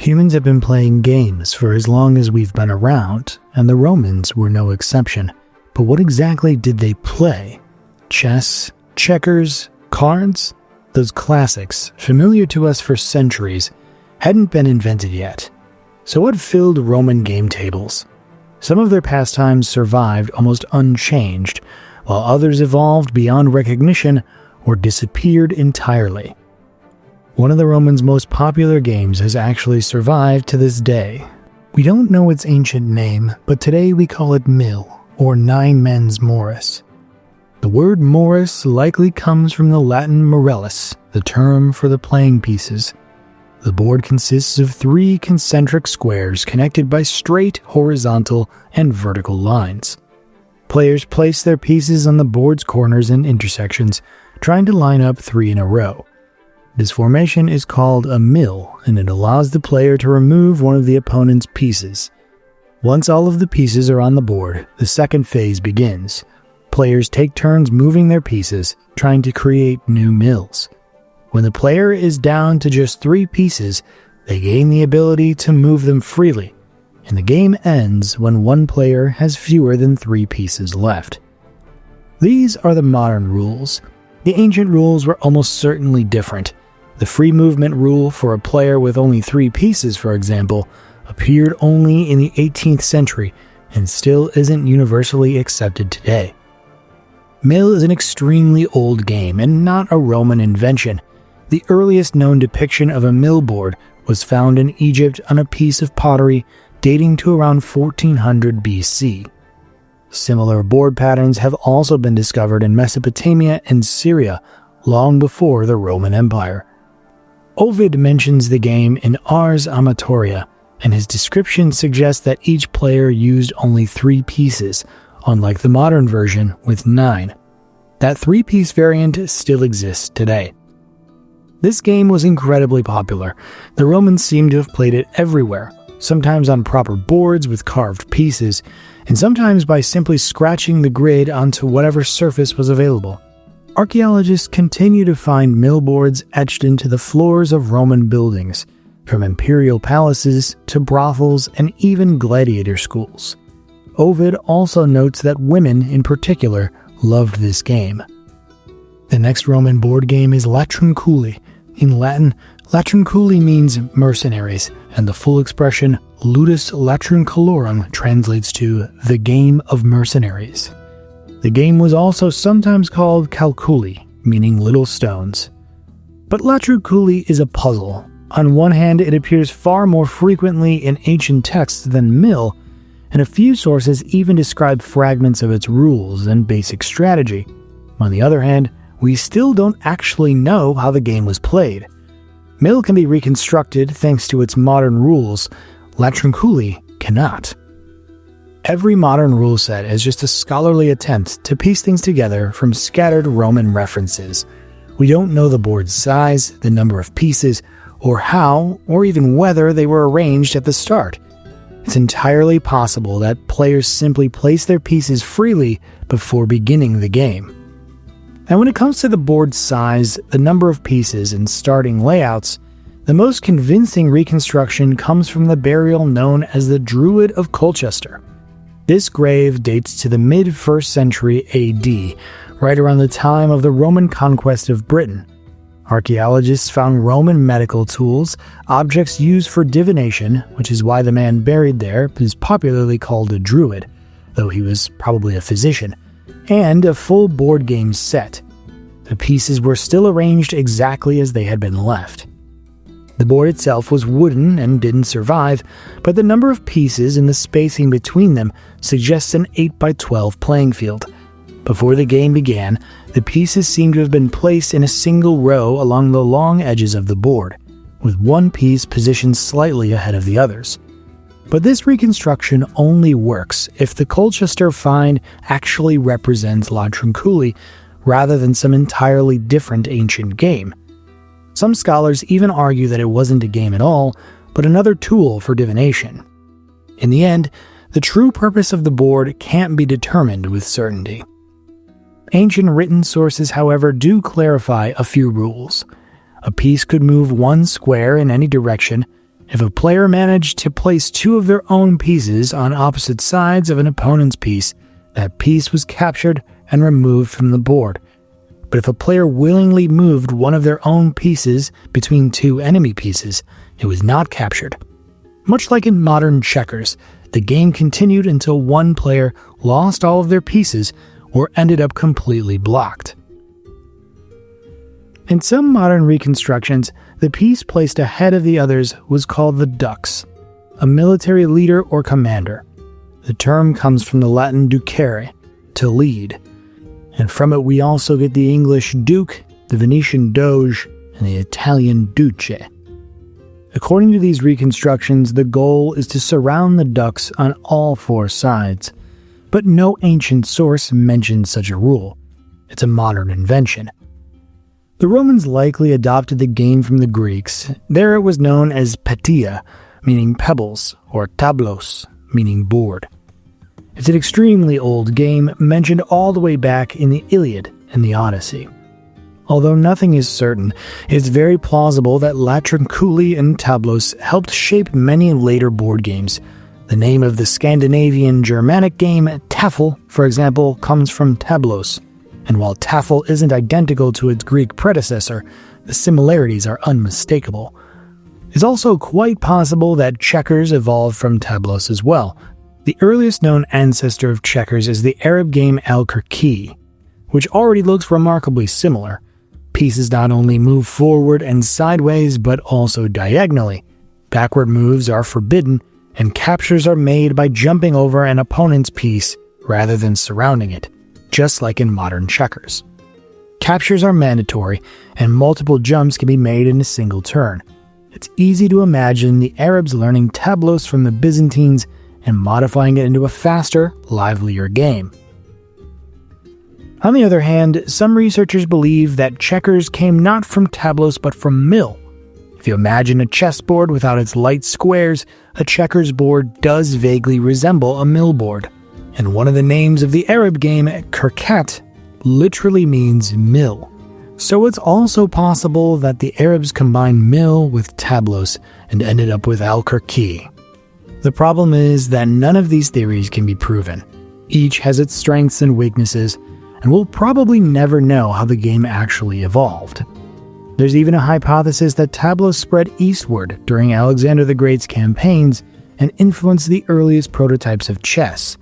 Humans have been playing games for as long as we've been around, and the Romans were no exception. But what exactly did they play? Chess? Checkers? Cards? Those classics, familiar to us for centuries, hadn't been invented yet. So what filled Roman game tables? Some of their pastimes survived almost unchanged, while others evolved beyond recognition or disappeared entirely. One of the Romans' most popular games has actually survived to this day. We don't know its ancient name, but today we call it mill, or nine men's morris. The word morris likely comes from the Latin morellus, the term for the playing pieces. The board consists of 3 concentric squares connected by straight, horizontal, and vertical lines. Players place their pieces on the board's corners and intersections, trying to line up 3 in a row. This formation is called a mill, and it allows the player to remove one of the opponent's pieces. Once all of the pieces are on the board, the second phase begins. Players take turns moving their pieces, trying to create new mills. When the player is down to just 3 pieces, they gain the ability to move them freely, and the game ends when one player has fewer than 3 pieces left. These are the modern rules. The ancient rules were almost certainly different. The free movement rule for a player with only 3 pieces, for example, appeared only in the 18th century and still isn't universally accepted today. Mill is an extremely old game and not a Roman invention. The earliest known depiction of a mill board was found in Egypt on a piece of pottery dating to around 1400 BC. Similar board patterns have also been discovered in Mesopotamia and Syria long before the Roman Empire. Ovid mentions the game in Ars Amatoria, and his description suggests that each player used only 3 pieces, unlike the modern version with 9. That 3-piece variant still exists today. This game was incredibly popular. The Romans seem to have played it everywhere, sometimes on proper boards with carved pieces, and sometimes by simply scratching the grid onto whatever surface was available. Archaeologists continue to find mill boards etched into the floors of Roman buildings, from imperial palaces to brothels and even gladiator schools. Ovid also notes that women in particular loved this game. The next Roman board game is Latrunculi. In Latin, Latrunculi means mercenaries, and the full expression ludus latrunculorum translates to the game of mercenaries. The game was also sometimes called calculi, meaning little stones. But Latrunculi is a puzzle. On one hand, it appears far more frequently in ancient texts than mill, and a few sources even describe fragments of its rules and basic strategy. On the other hand, we still don't actually know how the game was played. Mill can be reconstructed thanks to its modern rules. Latrunculi cannot. Every modern rule set is just a scholarly attempt to piece things together from scattered Roman references. We don't know the board's size, the number of pieces, or how, or even whether they were arranged at the start. It's entirely possible that players simply place their pieces freely before beginning the game. And when it comes to the board size, the number of pieces, and starting layouts, the most convincing reconstruction comes from the burial known as the Druid of Colchester. This grave dates to the mid-1st century AD, right around the time of the Roman conquest of Britain. Archaeologists found Roman medical tools, objects used for divination, which is why the man buried there is popularly called a druid, though he was probably a physician, and a full board game set. The pieces were still arranged exactly as they had been left. The board itself was wooden and didn't survive, but the number of pieces and the spacing between them suggests an 8x12 playing field. Before the game began, the pieces seem to have been placed in a single row along the long edges of the board, with one piece positioned slightly ahead of the others. But this reconstruction only works if the Colchester find actually represents Latrunculi rather than some entirely different ancient game. Some scholars even argue that it wasn't a game at all, but another tool for divination. In the end, the true purpose of the board can't be determined with certainty. Ancient written sources, however, do clarify a few rules. A piece could move one square in any direction, If a player managed to place two of their own pieces on opposite sides of an opponent's piece, that piece was captured and removed from the board. But if a player willingly moved one of their own pieces between two enemy pieces, it was not captured. Much like in modern checkers, the game continued until one player lost all of their pieces or ended up completely blocked. In some modern reconstructions, the piece placed ahead of the others was called the dux, a military leader or commander. The term comes from the Latin ducere, to lead, and from it we also get the English duke, the Venetian doge, and the Italian duce. According to these reconstructions, the goal is to surround the dux on all four sides, but no ancient source mentions such a rule. It's a modern invention. The Romans likely adopted the game from the Greeks. There it was known as patia, meaning pebbles, or tablos, meaning board. It's an extremely old game, mentioned all the way back in the Iliad and the Odyssey. Although nothing is certain, it's very plausible that Latrunculi and tablos helped shape many later board games. The name of the Scandinavian Germanic game Tafel, for example, comes from tablos, and while Tafel isn't identical to its Greek predecessor, the similarities are unmistakable. It's also quite possible that checkers evolved from tablos as well. The earliest known ancestor of checkers is the Arab game al-Kirki, which already looks remarkably similar. Pieces not only move forward and sideways, but also diagonally. Backward moves are forbidden, and captures are made by jumping over an opponent's piece rather than surrounding it, just like in modern checkers. Captures are mandatory, and multiple jumps can be made in a single turn. It's easy to imagine the Arabs learning tablos from the Byzantines and modifying it into a faster, livelier game. On the other hand, some researchers believe that checkers came not from tablos but from mill. If you imagine a chessboard without its light squares, a checkers board does vaguely resemble a mill board. And one of the names of the Arab game, Kirkat, literally means mill. So it's also possible that the Arabs combined mill with tablos and ended up with al-Kirki. The problem is that none of these theories can be proven. Each has its strengths and weaknesses, and we'll probably never know how the game actually evolved. There's even a hypothesis that tablos spread eastward during Alexander the Great's campaigns and influenced the earliest prototypes of chess.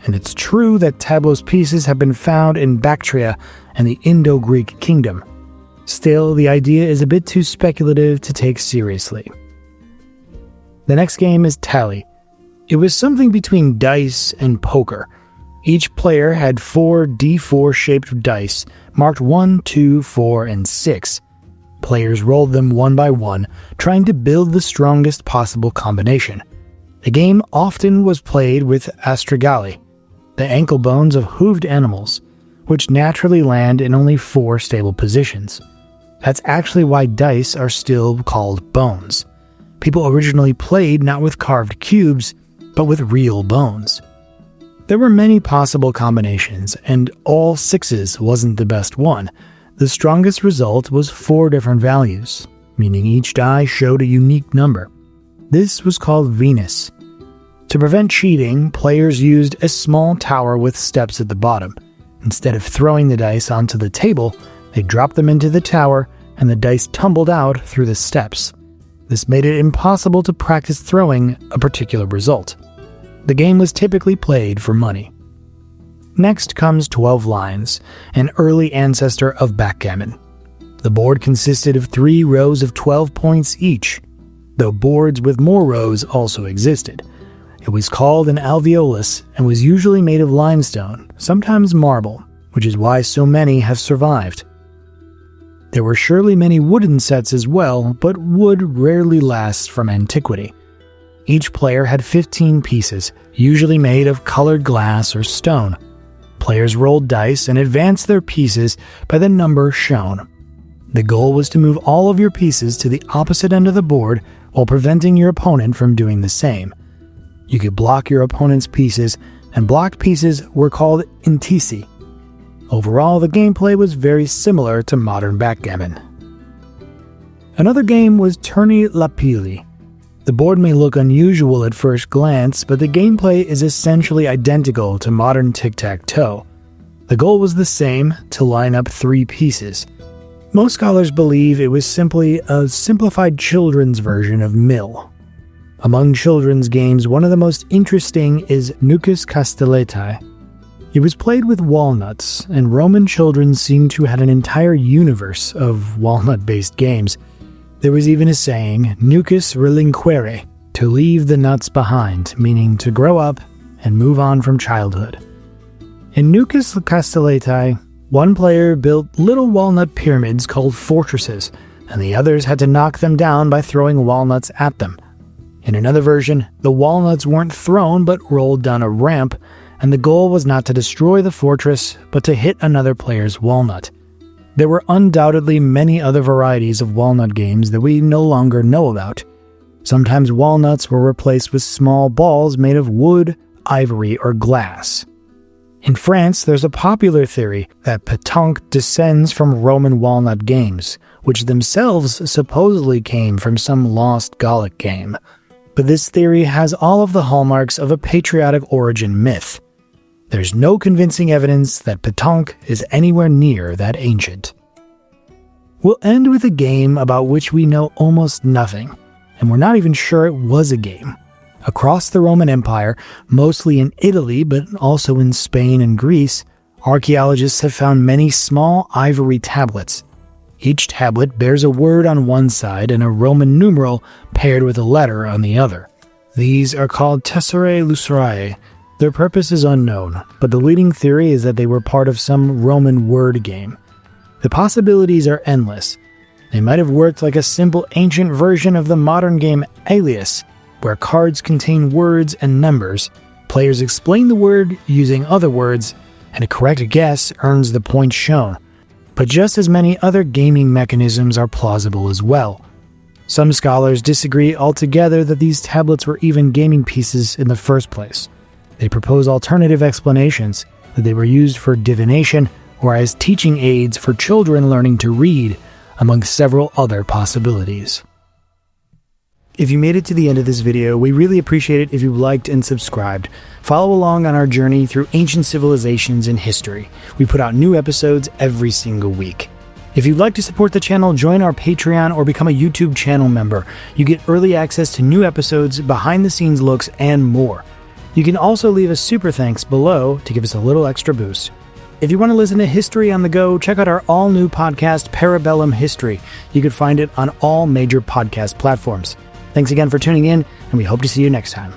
And it's true that tablos pieces have been found in Bactria and the Indo-Greek kingdom. Still, the idea is a bit too speculative to take seriously. The next game is Tali. It was something between dice and poker. Each player had 4 D4-shaped dice, marked 1, 2, 4, and 6. Players rolled them one by one, trying to build the strongest possible combination. The game often was played with astragali, the ankle bones of hooved animals, which naturally land in only 4 stable positions. That's actually why dice are still called bones. People originally played not with carved cubes, but with real bones. There were many possible combinations, and all 6s wasn't the best one. The strongest result was 4 different values, meaning each die showed a unique number. This was called Venus. To prevent cheating, players used a small tower with steps at the bottom. Instead of throwing the dice onto the table, they dropped them into the tower, and the dice tumbled out through the steps. This made it impossible to practice throwing a particular result. The game was typically played for money. Next comes 12 lines, an early ancestor of backgammon. The board consisted of 3 rows of 12 points each, though boards with more rows also existed. It was called an alveolus and was usually made of limestone, sometimes marble, which is why so many have survived. There were surely many wooden sets as well, but wood rarely lasts from antiquity. Each player had 15 pieces, usually made of colored glass or stone. Players rolled dice and advanced their pieces by the number shown. The goal was to move all of your pieces to the opposite end of the board while preventing your opponent from doing the same. You could block your opponent's pieces, and blocked pieces were called intisi. Overall, the gameplay was very similar to modern backgammon. Another game was Tournoi Lapili. The board may look unusual at first glance, but the gameplay is essentially identical to modern tic-tac-toe. The goal was the same, to line up 3 pieces. Most scholars believe it was simply a simplified children's version of Mill. Among children's games, one of the most interesting is Nucus Castellati. It was played with walnuts, and Roman children seem to have an entire universe of walnut-based games. There was even a saying, Nucus relinquere, to leave the nuts behind, meaning to grow up and move on from childhood. In Nucus Castellati, one player built little walnut pyramids called fortresses, and the others had to knock them down by throwing walnuts at them. In another version, the walnuts weren't thrown but rolled down a ramp, and the goal was not to destroy the fortress, but to hit another player's walnut. There were undoubtedly many other varieties of walnut games that we no longer know about. Sometimes walnuts were replaced with small balls made of wood, ivory, or glass. In France, there's a popular theory that pétanque descends from Roman walnut games, which themselves supposedly came from some lost Gallic game. But this theory has all of the hallmarks of a patriotic origin myth. There's no convincing evidence that pétanque is anywhere near that ancient. We'll end with a game about which we know almost nothing, and we're not even sure it was a game. Across the Roman Empire, mostly in Italy but also in Spain and Greece, archaeologists have found many small ivory tablets. Each tablet bears a word on one side and a Roman numeral paired with a letter on the other. These are called tesserae lucerae. Their purpose is unknown, but the leading theory is that they were part of some Roman word game. The possibilities are endless. They might have worked like a simple ancient version of the modern game Alias, where cards contain words and numbers. Players explain the word using other words, and a correct guess earns the points shown. But just as many other gaming mechanisms are plausible as well. Some scholars disagree altogether that these tablets were even gaming pieces in the first place. They propose alternative explanations, that they were used for divination or as teaching aids for children learning to read, among several other possibilities. If you made it to the end of this video, we really appreciate it if you liked and subscribed. Follow along on our journey through ancient civilizations and history. We put out new episodes every single week. If you'd like to support the channel, join our Patreon or become a YouTube channel member. You get early access to new episodes, behind-the-scenes looks, and more. You can also leave a super thanks below to give us a little extra boost. If you want to listen to history on the go, check out our all-new podcast, Parabellum History. You can find it on all major podcast platforms. Thanks again for tuning in, and we hope to see you next time.